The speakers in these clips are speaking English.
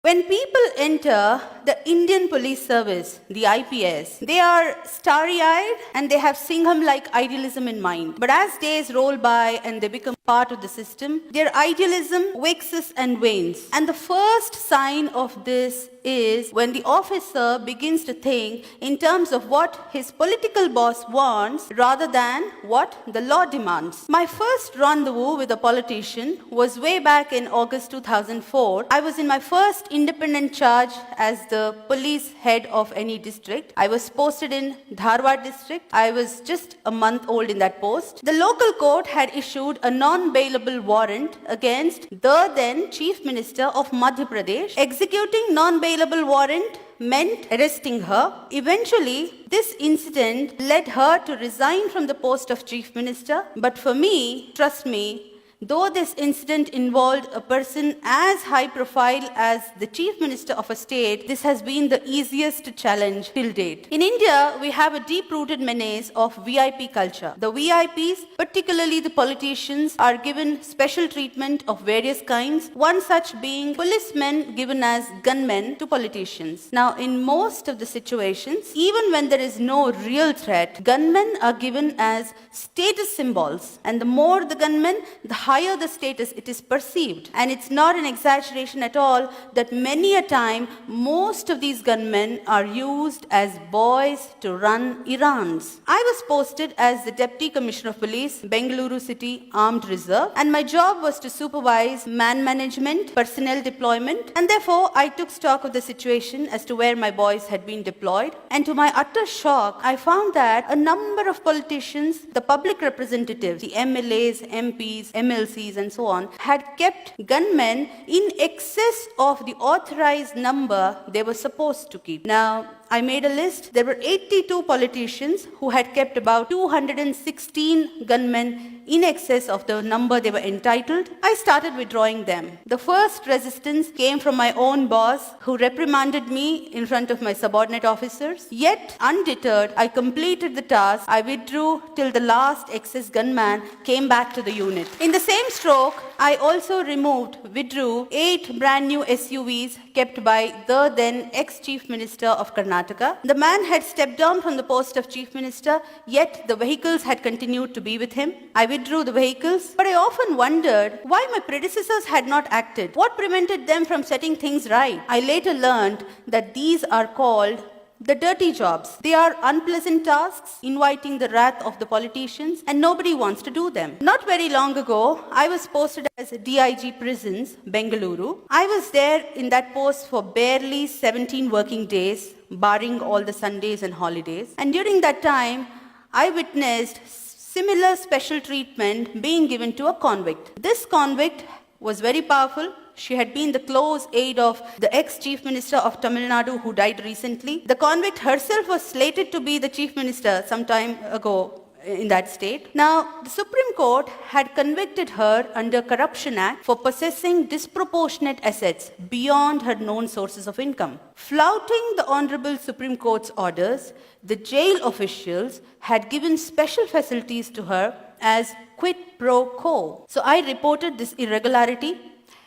When people enter the Indian Police Service, the IPS, they are starry-eyed and they have Singham-like idealism in mind. But as days roll by and they become part of the system, their idealism waxes and wanes. And the first sign of this is when the officer begins to think in terms of what his political boss wants rather than what the law demands. My first rendezvous with a politician was way back in August 2004. I was in my first independent charge as the police head of any district. I was posted in Dharwad district. I was just a month old in that post. The local court had issued a non-bailable warrant against the then Chief Minister of Madhya Pradesh. Executing non-bailable warrant meant arresting her. Eventually, this incident led her to resign from the post of Chief Minister. But for me, trust me, though this incident involved a person as high profile as the Chief Minister of a state, this has been the easiest challenge till date. In India, we have a deep-rooted menace of VIP culture. The VIPs, particularly the politicians, are given special treatment of various kinds, one such being policemen given as gunmen to politicians. Now, in most of the situations, even when there is no real threat, gunmen are given as status symbols, and the more the gunmen, the higher the status it is perceived. And it's not an exaggeration at all that many a time most of these gunmen are used as boys to run errands. I was posted as the Deputy Commissioner of Police, Bengaluru City Armed Reserve, and my job was to supervise man management, personnel deployment, and therefore I took stock of the situation as to where my boys had been deployed. And to my utter shock, I found that a number of politicians, the public representatives, the MLAs, MPs, MLCs, and so on, had kept gunmen in excess of the authorized number they were supposed to keep. Now, I made a list. There were 82 politicians who had kept about 216 gunmen in excess of the number they were entitled. I started withdrawing them. The first resistance came from my own boss, who reprimanded me in front of my subordinate officers. Yet, undeterred, I completed the task. I withdrew till the last excess gunman came back to the unit. In the same stroke, I also withdrew 8 brand new SUVs kept by the then ex-Chief Minister of Karnataka. The man had stepped down from the post of Chief Minister, yet the vehicles had continued to be with him. I withdrew the vehicles, but I often wondered why my predecessors had not acted. What prevented them from setting things right? I later learned that these are called the dirty jobs. They are unpleasant tasks, inviting the wrath of the politicians, and nobody wants to do them. Not very long ago, I was posted as DIG Prisons, Bengaluru. I was there in that post for barely 17 working days, barring all the Sundays and holidays. And during that time, I witnessed similar special treatment being given to a convict. This convict was very powerful. She had been the close aide of the ex-Chief Minister of Tamil Nadu who died recently. The convict herself was slated to be the Chief Minister some time ago in that state. Now, the Supreme Court had convicted her under Corruption Act for possessing disproportionate assets beyond her known sources of income. Flouting the Honorable Supreme Court's orders, the jail officials had given special facilities to her as quid pro quo. So I reported this irregularity.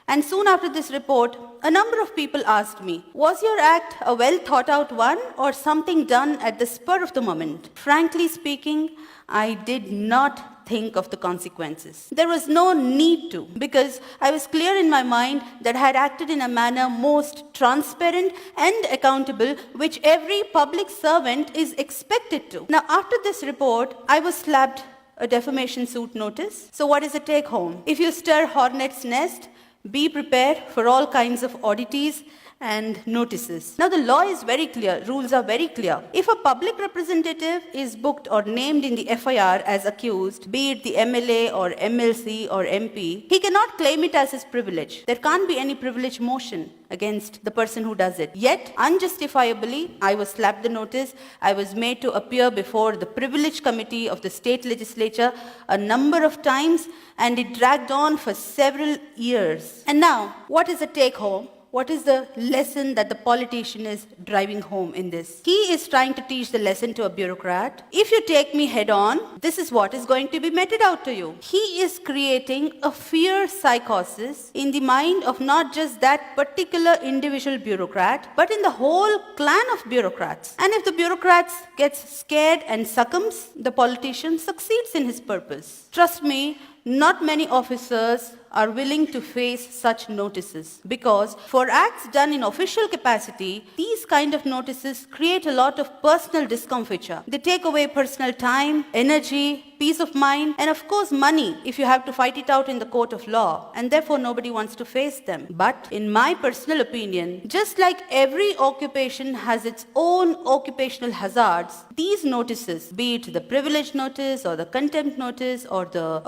And soon after this report, a number of people asked me, was your act a well thought out one or something done at the spur of the moment? Frankly speaking, I did not think of the consequences. There was no need to, because I was clear in my mind that I had acted in a manner most transparent and accountable, which every public servant is expected to. Now, after this report, I was slapped a defamation suit notice. So what is the take home? If you stir hornet's nest, be prepared for all kinds of oddities and notices. Now the law is very clear, rules are very clear. If a public representative is booked or named in the FIR as accused, be it the MLA or MLC or MP, he cannot claim it as his privilege. There can't be any privilege motion against the person who does it. Yet, unjustifiably, I was slapped the notice. I was made to appear before the privilege committee of the state legislature a number of times, and it dragged on for several years. And now, what is the take home? what is the lesson that the politician is driving home in this? He is trying to teach the lesson to a bureaucrat. If you take me head on, this is what is going to be meted out to you. He is creating a fear psychosis in the mind of not just that particular individual bureaucrat, but in the whole clan of bureaucrats. And if the bureaucrats gets scared and succumbs, the politician succeeds in his purpose. Trust me, not many officers are willing to face such notices, because for acts done in official capacity, these kind of notices create a lot of personal discomfiture. They take away personal time, energy, peace of mind, and of course money if you have to fight it out in the court of law, and therefore nobody wants to face them. But in my personal opinion, just like every occupation has its own occupational hazards, these notices, be it the privilege notice or the contempt notice or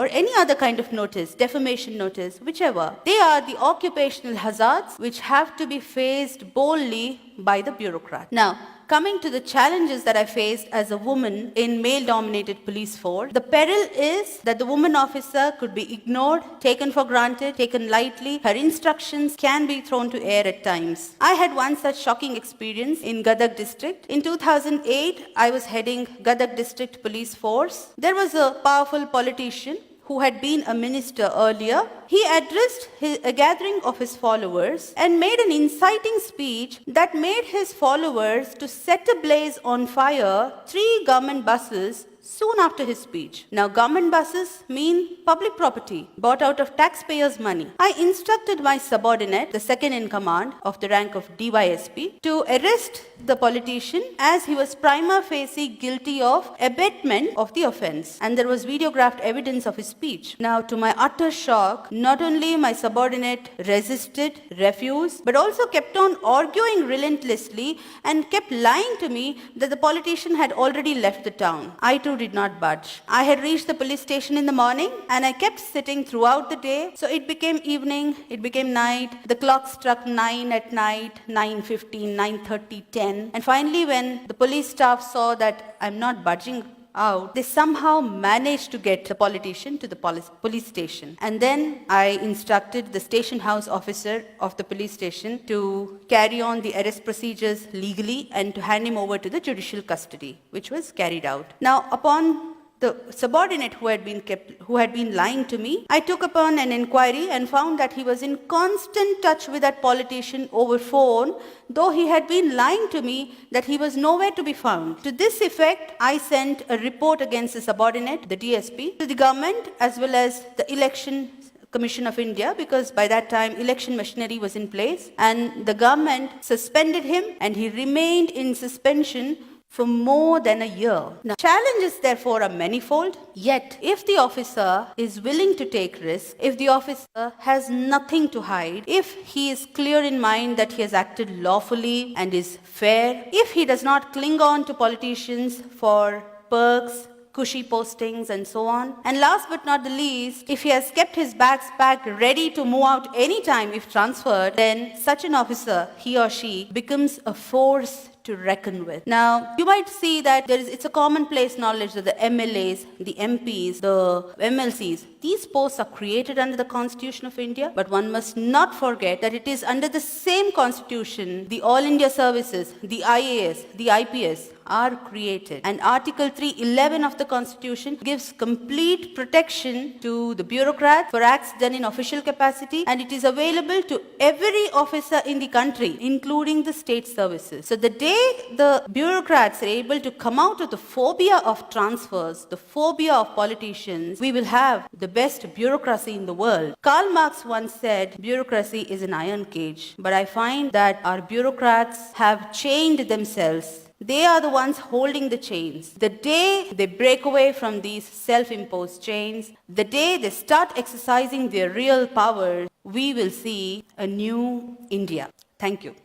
any other kind of notice, defamation notice, whichever, they are the occupational hazards which have to be faced boldly by the bureaucrat. Now, coming to the challenges that I faced as a woman in male-dominated police force, the peril is that the woman officer could be ignored, taken for granted, taken lightly. Her instructions can be thrown to air at times. I had one such shocking experience in Gadag district. In 2008, I was heading Gadag district police force. There was a powerful politician who had been a minister earlier. He addressed a gathering of his followers and made an inciting speech that made his followers to set ablaze on fire 3 government buses soon after his speech. Now, government buses mean public property bought out of taxpayers' money. I instructed my subordinate, the second in command of the rank of DYSP, to arrest the politician as he was prima facie guilty of abetment of the offense, and there was videographed evidence of his speech. Now, to my utter shock, not only my subordinate resisted, refused, but also kept on arguing relentlessly and kept lying to me that the politician had already left the town. I too did not budge. I had reached the police station in the morning and I kept sitting throughout the day. So it became evening, it became night. The clock struck 9 at night, 9:15, 9:30, 10. And finally, when the police staff saw that I'm not budging out, they somehow managed to get the politician to the police station. And then I instructed the station house officer of the police station to carry on the arrest procedures legally and to hand him over to the judicial custody, which was carried out. Now, upon the subordinate who had been lying to me, I took upon an inquiry and found that he was in constant touch with that politician over phone, though he had been lying to me that he was nowhere to be found. To this effect, I sent a report against the subordinate, the DSP, to the government as well as the Election Commission of India, because by that time election machinery was in place, and the government suspended him and he remained in suspension for more than a year. Now, challenges therefore are manifold, yet if the officer is willing to take risks, if the officer has nothing to hide, if he is clear in mind that he has acted lawfully and is fair, if he does not cling on to politicians for perks, cushy postings and so on, and last but not the least, if he has kept his bags packed ready to move out anytime if transferred, then such an officer, he or she, becomes a force to reckon with. Now, you might see that it's a commonplace knowledge that the MLAs, the MPs, the MLCs, these posts are created under the Constitution of India, but one must not forget that it is under the same Constitution, the All India Services, the IAS, the IPS are created. And Article 311 of the Constitution gives complete protection to the bureaucrat for acts done in official capacity, and it is available to every officer in the country, including the state services. So the day the bureaucrats are able to come out of the phobia of transfers, the phobia of politicians, we will have the best bureaucracy in the world. Karl Marx once said, bureaucracy is an iron cage, but I find that our bureaucrats have chained themselves. They are the ones holding the chains. The day they break away from these self-imposed chains, the day they start exercising their real power, we will see a new India. Thank you.